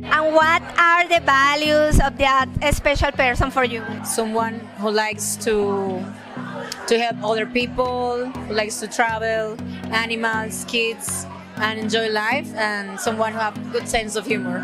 And what are the values of that special person for you? Someone who likes to help other people, who likes to travel, animals, kids, and enjoy life, and someone who have good sense of humor.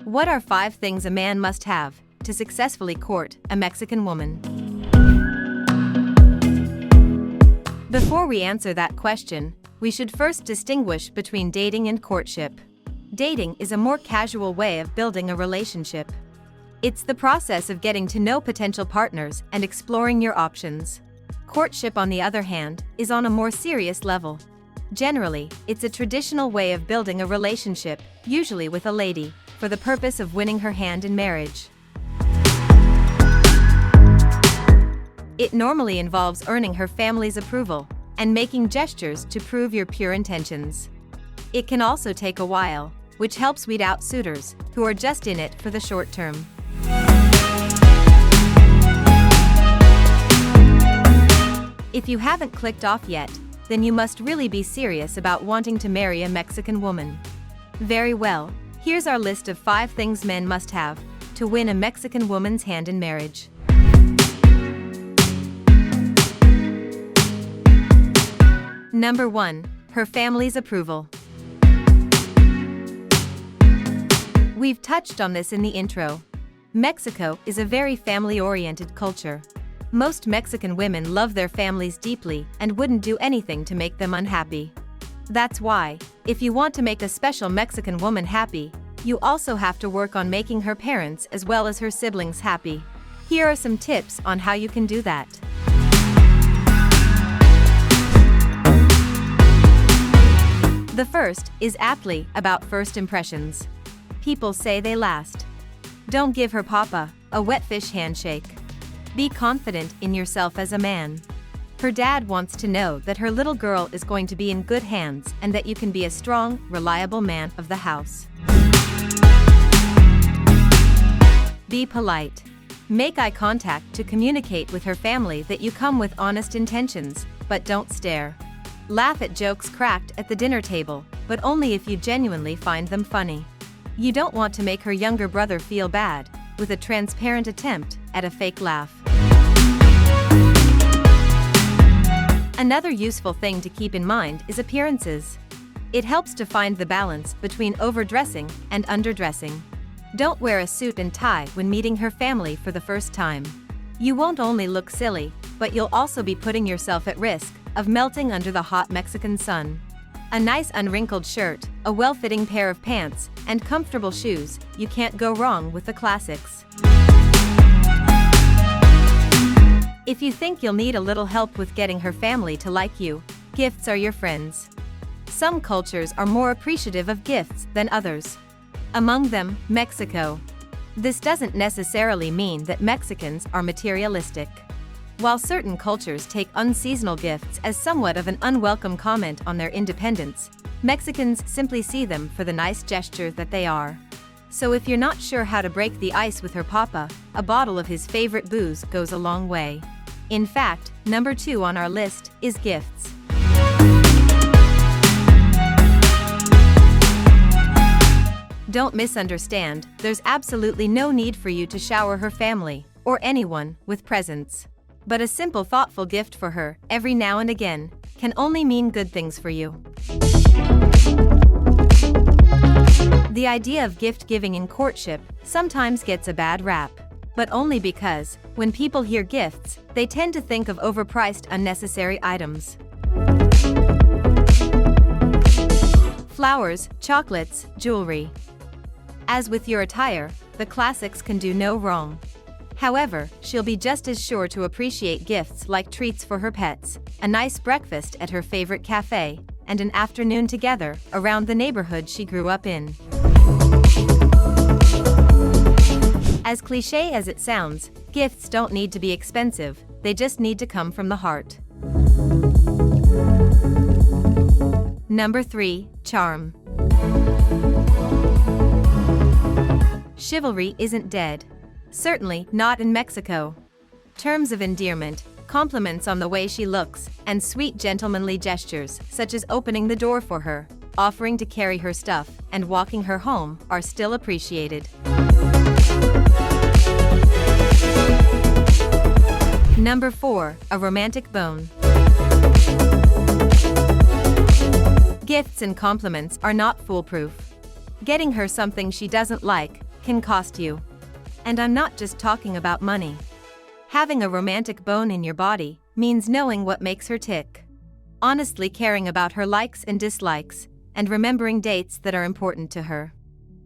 What are 5 things a man must have to successfully court a Mexican woman? Before we answer that question, we should first distinguish between dating and courtship. Dating is a more casual way of building a relationship. It's the process of getting to know potential partners and exploring your options. Courtship, on the other hand, is on a more serious level. Generally, it's a traditional way of building a relationship, usually with a lady, for the purpose of winning her hand in marriage. It normally involves earning her family's approval and making gestures to prove your pure intentions. It can also take a while, which helps weed out suitors who are just in it for the short term. If you haven't clicked off yet, then you must really be serious about wanting to marry a Mexican woman. Very well, here's our list of 5 things men must have to win a Mexican woman's hand in marriage. Number 1. Her family's approval. We've touched on this in the intro. Mexico is a very family-oriented culture. Most Mexican women love their families deeply and wouldn't do anything to make them unhappy. That's why, if you want to make a special Mexican woman happy, you also have to work on making her parents as well as her siblings happy. Here are some tips on how you can do that. The first is aptly about first impressions. People say they last. Don't give her papa a wet fish handshake. Be confident in yourself as a man. Her dad wants to know that her little girl is going to be in good hands and that you can be a strong, reliable man of the house. Be polite. Make eye contact to communicate with her family that you come with honest intentions, but don't stare. Laugh at jokes cracked at the dinner table, but only if you genuinely find them funny. You don't want to make her younger brother feel bad with a transparent attempt at a fake laugh. Another useful thing to keep in mind is appearances. It helps to find the balance between overdressing and underdressing. Don't wear a suit and tie when meeting her family for the first time. You won't only look silly, but you'll also be putting yourself at risk of melting under the hot Mexican sun. A nice unwrinkled shirt, a well-fitting pair of pants, and comfortable shoes, you can't go wrong with the classics. If you think you'll need a little help with getting her family to like you, gifts are your friends. Some cultures are more appreciative of gifts than others. Among them, Mexico. This doesn't necessarily mean that Mexicans are materialistic. While certain cultures take unseasonal gifts as somewhat of an unwelcome comment on their independence, Mexicans simply see them for the nice gesture that they are. So if you're not sure how to break the ice with her papa, a bottle of his favorite booze goes a long way. In fact, number 2 on our list is gifts. Don't misunderstand, there's absolutely no need for you to shower her family, or anyone, with presents. But a simple thoughtful gift for her, every now and again, can only mean good things for you. The idea of gift-giving in courtship sometimes gets a bad rap, but only because, when people hear gifts, they tend to think of overpriced unnecessary items. Flowers, chocolates, jewelry. As with your attire, the classics can do no wrong. However, she'll be just as sure to appreciate gifts like treats for her pets, a nice breakfast at her favorite cafe, and an afternoon together around the neighborhood she grew up in. As cliché as it sounds, gifts don't need to be expensive, they just need to come from the heart. Number 3, charm. Chivalry isn't dead. Certainly not in Mexico. Terms of endearment, Compliments on the way she looks, and sweet gentlemanly gestures, such as opening the door for her, offering to carry her stuff, and walking her home, are still appreciated. Number 4. A romantic bone. Gifts and compliments are not foolproof. Getting her something she doesn't like can cost you. And I'm not just talking about money. Having a romantic bone in your body means knowing what makes her tick. Honestly caring about her likes and dislikes, and remembering dates that are important to her.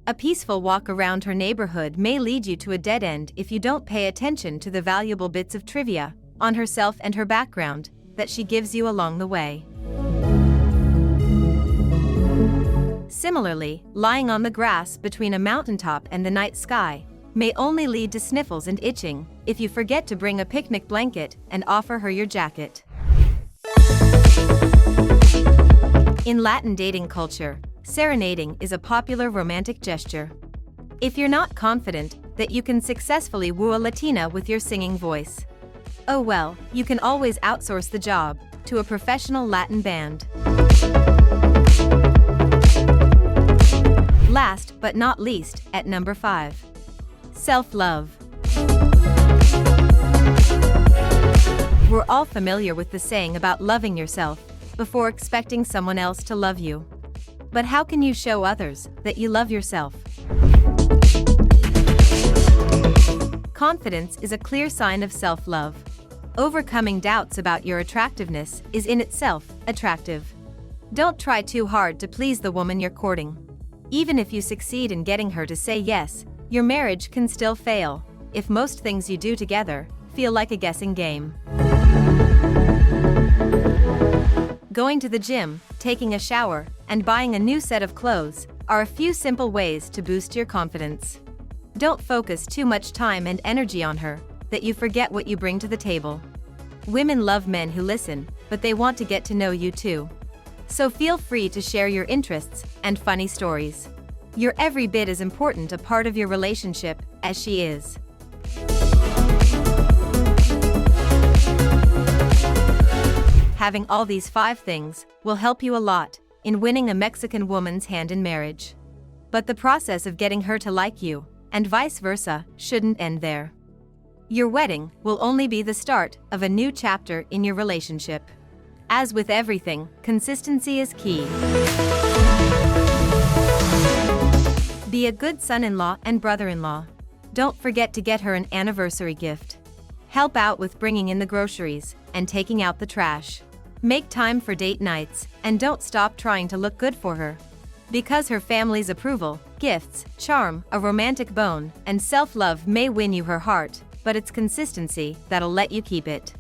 A peaceful walk around her neighborhood may lead you to a dead end if you don't pay attention to the valuable bits of trivia on herself and her background that she gives you along the way. Similarly, lying on the grass between a mountaintop and the night sky may only lead to sniffles and itching if you forget to bring a picnic blanket and offer her your jacket. In Latin dating culture, serenading is a popular romantic gesture. If you're not confident that you can successfully woo a Latina with your singing voice, oh well, you can always outsource the job to a professional Latin band. Last but not least, at number 5. Self-love. We're all familiar with the saying about loving yourself before expecting someone else to love you. But how can you show others that you love yourself? Confidence is a clear sign of self-love. Overcoming doubts about your attractiveness is in itself attractive. Don't try too hard to please the woman you're courting. Even if you succeed in getting her to say yes, your marriage can still fail if most things you do together feel like a guessing game. Going to the gym, taking a shower, and buying a new set of clothes are a few simple ways to boost your confidence. Don't focus too much time and energy on her that you forget what you bring to the table. Women love men who listen, but they want to get to know you too. So feel free to share your interests and funny stories. You're every bit as important a part of your relationship as she is. Having all these 5 things will help you a lot in winning a Mexican woman's hand in marriage. But the process of getting her to like you, and vice versa, shouldn't end there. Your wedding will only be the start of a new chapter in your relationship. As with everything, consistency is key. Be a good son-in-law and brother-in-law. Don't forget to get her an anniversary gift. Help out with bringing in the groceries and taking out the trash. Make time for date nights, and don't stop trying to look good for her. Because her family's approval, gifts, charm, a romantic bone, and self-love may win you her heart, but it's consistency that'll let you keep it.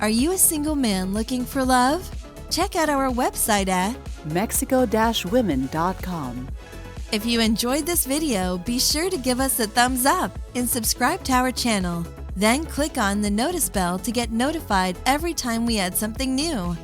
Are you a single man looking for love? Check out our website at mexico-women.com. If you enjoyed this video, be sure to give us a thumbs up and subscribe to our channel. Then click on the notice bell to get notified every time we add something new.